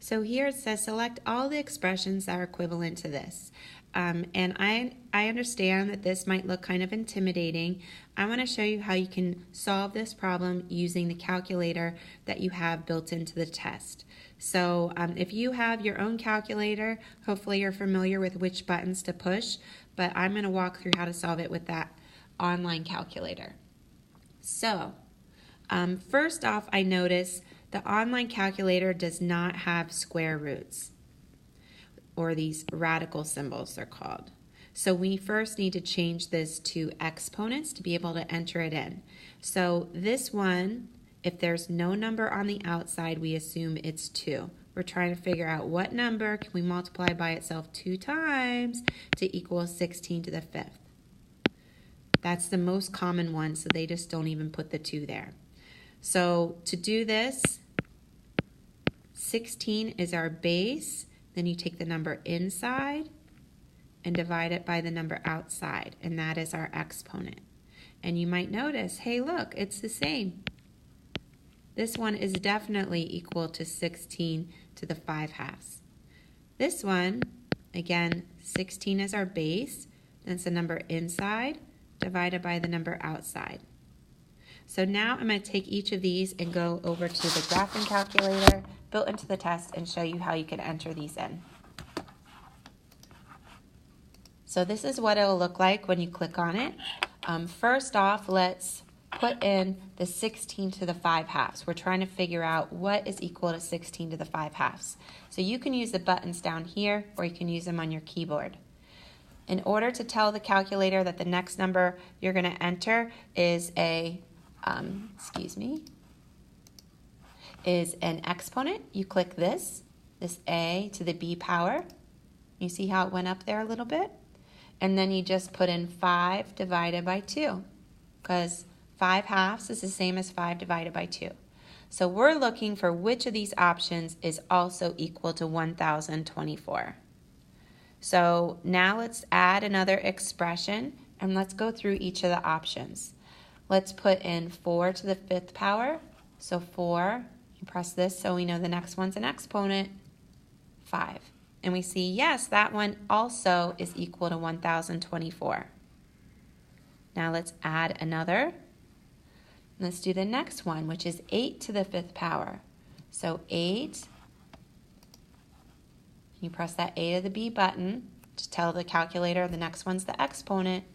So here it says select all the expressions that are equivalent to this. And I understand that this might look kind of intimidating. I want to show you how you can solve this problem using the calculator that you have built into the test. So if you have your own calculator, hopefully you're familiar with which buttons to push, but I'm going to walk through how to solve it with that online calculator. So first off, I notice the online calculator does not have square roots, or these radical symbols they're called. So we first need to change this to exponents to be able to enter it in. So this one, if there's no number on the outside, we assume it's 2. We're trying to figure out what number can we multiply by itself 2 times to equal 16 to the 5th. That's the most common one, so they just don't even put the 2 there. So to do this, 16 is our base. Then you take the number inside and divide it by the number outside, and that is our exponent. And you might notice, hey, look, it's the same. This one is definitely equal to 16 to the 5/2. This one, again, 16 is our base. That's the number inside divided by the number outside. So now I'm going to take each of these and go over to the graphing calculator built into the test and show you how you can enter these in. So this is what it'll look like when you click on it. First off, let's put in the 16 to the 5/2. We're trying to figure out what is equal to 16 to the 5/2. So you can use the buttons down here, or you can use them on your keyboard. In order to tell the calculator that the next number you're going to enter is is an exponent, you click this a to the b power. You see how it went up there a little bit? And then you just put in 5 divided by 2, because 5/2 is the same as 5 divided by 2. So we're looking for which of these options is also equal to 1024. So now let's add another expression, and let's go through each of the options. Let's put in 4 to the 5th power. So 4, you press this so we know the next one's an exponent, 5. And we see, yes, that one also is equal to 1024. Now let's add another. Let's do the next one, which is 8 to the 5th power. So 8, you press that A to the B button to tell the calculator the next one's the exponent.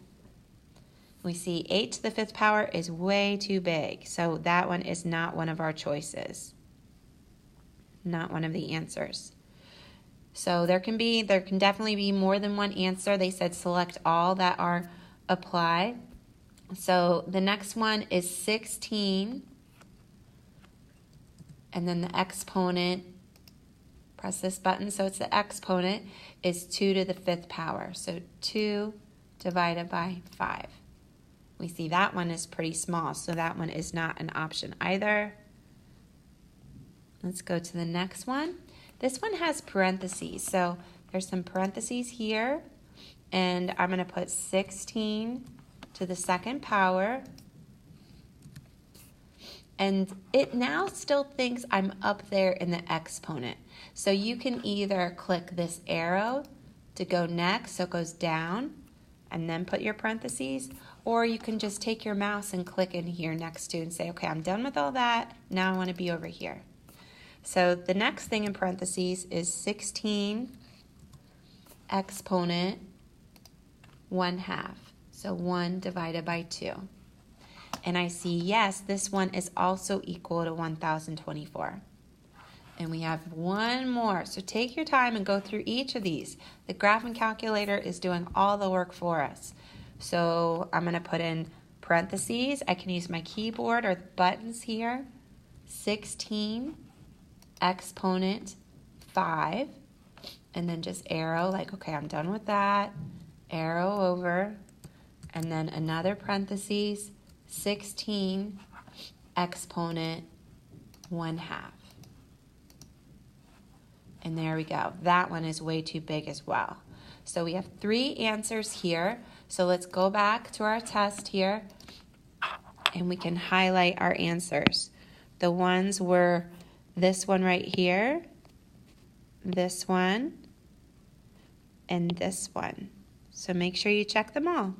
We see 8 to the 5th power is way too big, so that one is not one of our choices, not one of the answers. So there can definitely be more than one answer. They said select all that are apply. So the next one is 16, and then the exponent, press this button so it's the exponent, is 2 to the 5th power. So 2 divided by 5. We see that one is pretty small, so that one is not an option either. Let's go to the next one. This one has parentheses, so there's some parentheses here, and I'm going to put 16 to the 2nd power, and it now still thinks I'm up there in the exponent. So you can either click this arrow to go next, so it goes down, and then put your parentheses, or you can just take your mouse and click in here next to and say, okay, I'm done with all that, now I want to be over here. So the next thing in parentheses is 16 exponent 1/2. So 1 divided by 2. And I see, yes, this one is also equal to 1024. And we have one more. So take your time and go through each of these. The graphing calculator is doing all the work for us. So I'm going to put in parentheses. I can use my keyboard or the buttons here. 16 exponent 5. And then just arrow, like, okay, I'm done with that. Arrow over. And then another parentheses, 16 exponent 1/2. And there we go. That one is way too big as well. So we have 3 answers here. So let's go back to our test here, and we can highlight our answers. The ones were this one right here, this one, and this one. So make sure you check them all.